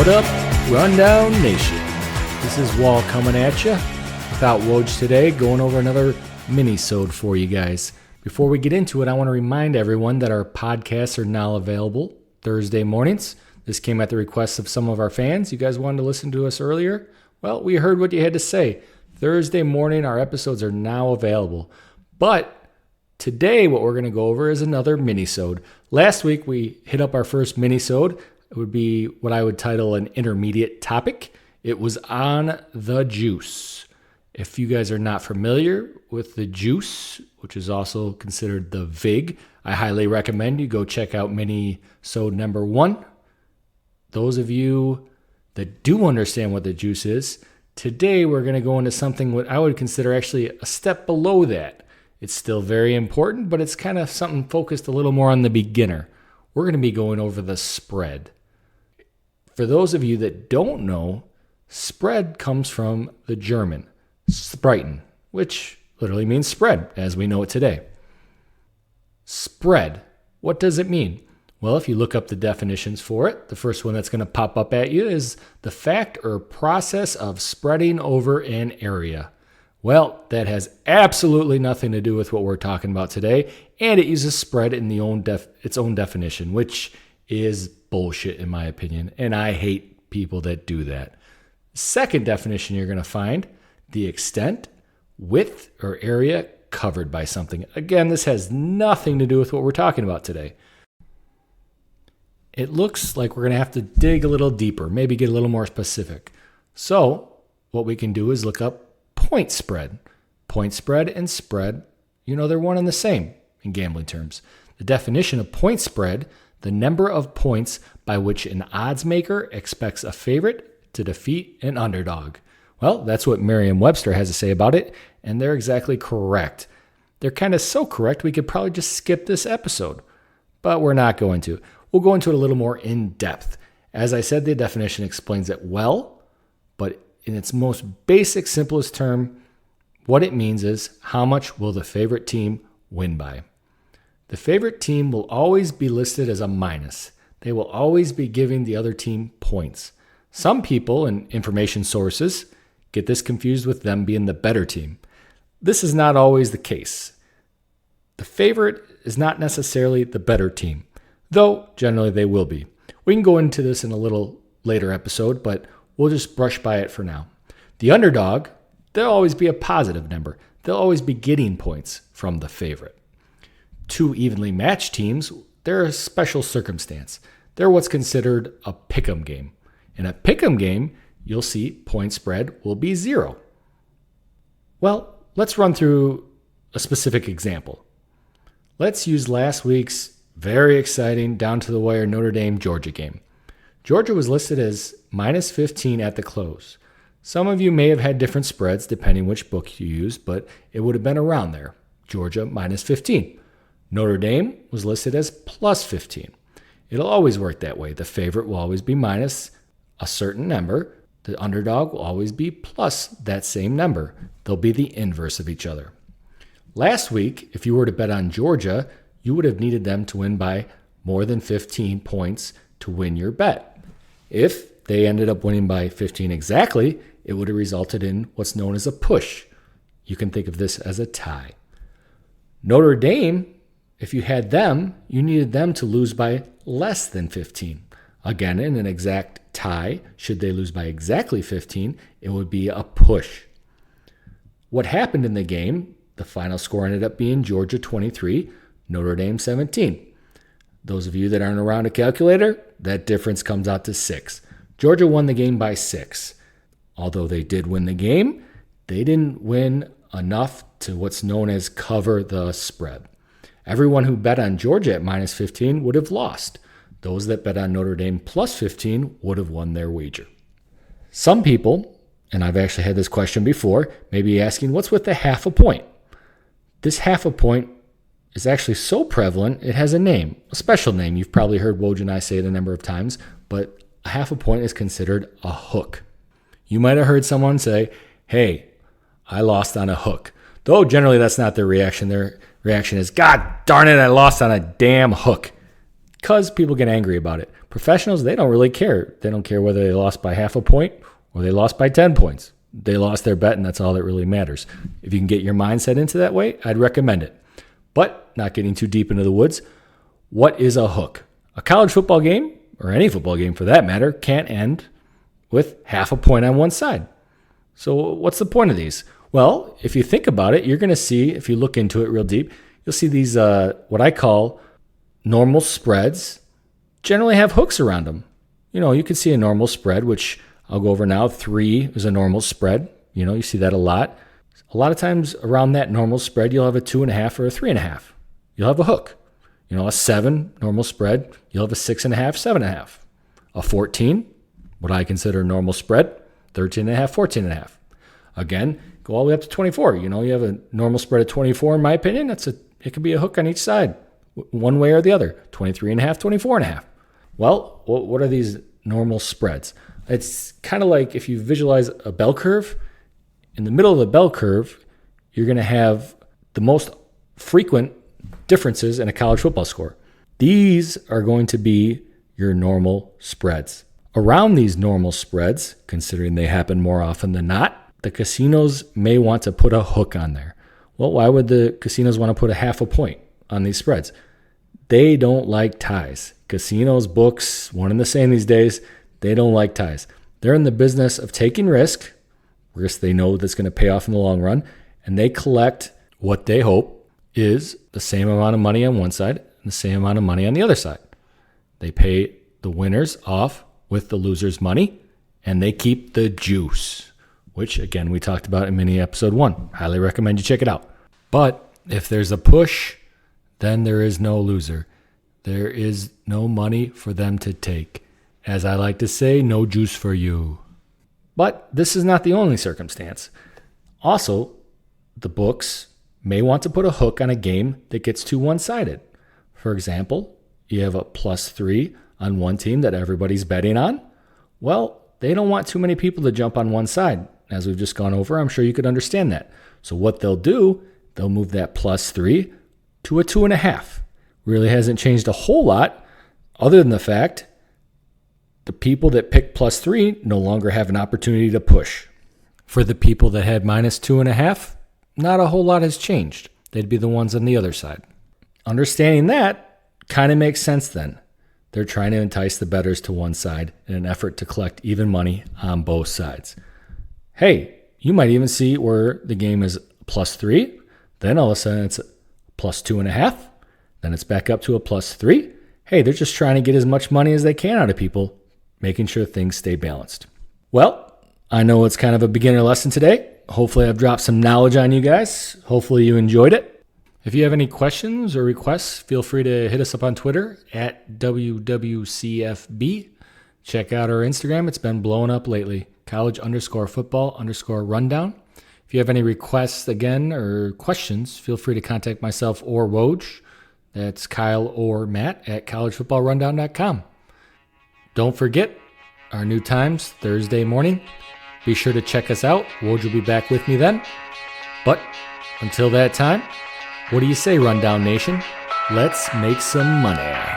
What up, Rundown Nation? This is Wahl coming at you without Woj today, going over another mini-sode for you guys. Before we get into it, I want to remind everyone that our podcasts are now available Thursday mornings. This came at the request of some of our fans. You guys wanted to listen to us earlier? Well, we heard what you had to say. Thursday morning, our episodes are now available. But today, what we're going to go over is another mini-sode. Last week, we hit up our first mini-sode. It would be what I would title an intermediate topic. It was on the juice. If you guys are not familiar with the juice, which is also considered the VIG, I highly recommend you go check out mini-sode number 1. Those of you that do understand what the juice is, today we're going to go into something what I would consider actually a step below that. It's still very important, but it's kind of something focused a little more on the beginner. We're going to be going over the spread. For those of you that don't know, spread comes from the German, spreiten, which literally means spread, as we know it today. Spread, what does it mean? Well, if you look up the definitions for it, the first one that's going to pop up at you is the fact or process of spreading over an area. Well, that has absolutely nothing to do with what we're talking about today, and it uses spread in its own definition, which is bullshit in my opinion, and I hate people that do that. Second definition you're going to find, the extent, width, or area covered by something. Again, this has nothing to do with what we're talking about today. It looks like we're going to have to dig a little deeper, maybe get a little more specific. So what we can do is look up point spread. Point spread and spread, they're one and the same in gambling terms. The definition of point spread, the number of points by which an odds maker expects a favorite to defeat an underdog. Well, that's what Merriam-Webster has to say about it, and they're exactly correct. They're kind of so correct we could probably just skip this episode, but we're not going to. We'll go into it a little more in depth. As I said, the definition explains it well, but in its most basic, simplest term, what it means is how much will the favorite team win by. The favorite team will always be listed as a minus. They will always be giving the other team points. Some people and information sources get this confused with them being the better team. This is not always the case. The favorite is not necessarily the better team, though generally they will be. We can go into this in a little later episode, but we'll just brush by it for now. The underdog, they'll always be a positive number. They'll always be getting points from the favorite. Two evenly matched teams, they're a special circumstance. They're what's considered a pick'em game. In a pick'em game, you'll see point spread will be 0. Well, let's run through a specific example. Let's use last week's very exciting, down-to-the-wire Notre Dame-Georgia game. Georgia was listed as minus 15 at the close. Some of you may have had different spreads depending which book you used, but it would have been around there. Georgia minus 15. Notre Dame was listed as plus 15. It'll always work that way. The favorite will always be minus a certain number. The underdog will always be plus that same number. They'll be the inverse of each other. Last week, if you were to bet on Georgia, you would have needed them to win by more than 15 points to win your bet. If they ended up winning by 15 exactly, it would have resulted in what's known as a push. You can think of this as a tie. Notre Dame, if you had them, you needed them to lose by less than 15. Again, in an exact tie, should they lose by exactly 15, it would be a push. What happened in the game, the final score ended up being Georgia 23, Notre Dame 17. Those of you that aren't around a calculator, that difference comes out to 6. Georgia won the game by 6. Although they did win the game, they didn't win enough to what's known as cover the spread. Everyone who bet on Georgia at minus 15 would have lost. Those that bet on Notre Dame plus 15 would have won their wager. Some people, and I've actually had this question before, may be asking, what's with the half a point? This half a point is actually so prevalent, it has a name, a special name. You've probably heard Woj and I say it a number of times, but a half a point is considered a hook. You might have heard someone say, hey, I lost on a hook. Though generally that's not their reaction. Their reaction is, God darn it, I lost on a damn hook. because people get angry about it. Professionals, they don't really care. They don't care whether they lost by half a point or they lost by 10 points. They lost their bet, and that's all that really matters. If you can get your mindset into that way, I'd recommend it. But not getting too deep into the woods, what is a hook? A college football game, or any football game for that matter, can't end with half a point on one side. So what's the point of these? Well, if you think about it, you're going to see, if you look into it real deep, you'll see these, what I call normal spreads, generally have hooks around them. You can see a normal spread, which I'll go over now. 3 is a normal spread. You see that a lot. A lot of times around that normal spread, you'll have a 2.5 or a 3.5. You'll have a hook. A 7 normal spread, you'll have a 6.5, 7.5. A 14, what I consider normal spread, 13.5, 14.5. Again, go all the way up to 24. You have a normal spread of 24, in my opinion. It could be a hook on each side, one way or the other. 23.5, 24.5. Well, what are these normal spreads? It's kind of like if you visualize a bell curve. In the middle of the bell curve, you're going to have the most frequent differences in a college football score. These are going to be your normal spreads. Around these normal spreads, considering they happen more often than not, the casinos may want to put a hook on there. Well, why would the casinos want to put a half a point on these spreads? They don't like ties. Casinos, books, one and the same these days. They don't like ties. They're in the business of taking risk they know that's going to pay off in the long run, and they collect what they hope is the same amount of money on one side and the same amount of money on the other side. They pay the winners off with the losers' money, and they keep the juice, which, again, we talked about in mini episode 1. Highly recommend you check it out. But if there's a push, then there is no loser. There is no money for them to take. As I like to say, no juice for you. But this is not the only circumstance. Also, the books may want to put a hook on a game that gets too one-sided. For example, you have a +3 on one team that everybody's betting on. Well, they don't want too many people to jump on one side. As we've just gone over, I'm sure you could understand that. So what they'll do, they'll move that +3 to a 2.5. Really hasn't changed a whole lot other than the fact the people that picked +3 no longer have an opportunity to push. For the people that had -2.5, not a whole lot has changed. They'd be the ones on the other side. Understanding that kind of makes sense then. They're trying to entice the bettors to one side in an effort to collect even money on both sides. Hey, you might even see where the game is +3, then all of a sudden it's +2.5, then it's back up to a +3. Hey, they're just trying to get as much money as they can out of people, making sure things stay balanced. Well, I know it's kind of a beginner lesson today. Hopefully I've dropped some knowledge on you guys. Hopefully you enjoyed it. If you have any questions or requests, feel free to hit us up on Twitter at WWCFB. Check out our Instagram. It's been blowing up lately. college_football_rundown. If you have any requests again or questions, feel free to contact myself or Woj. That's Kyle or Matt at collegefootballrundown.com. Don't forget, our new times, Thursday morning. Be sure to check us out. Woj will be back with me then. But until that time, what do you say, Rundown Nation? Let's make some money.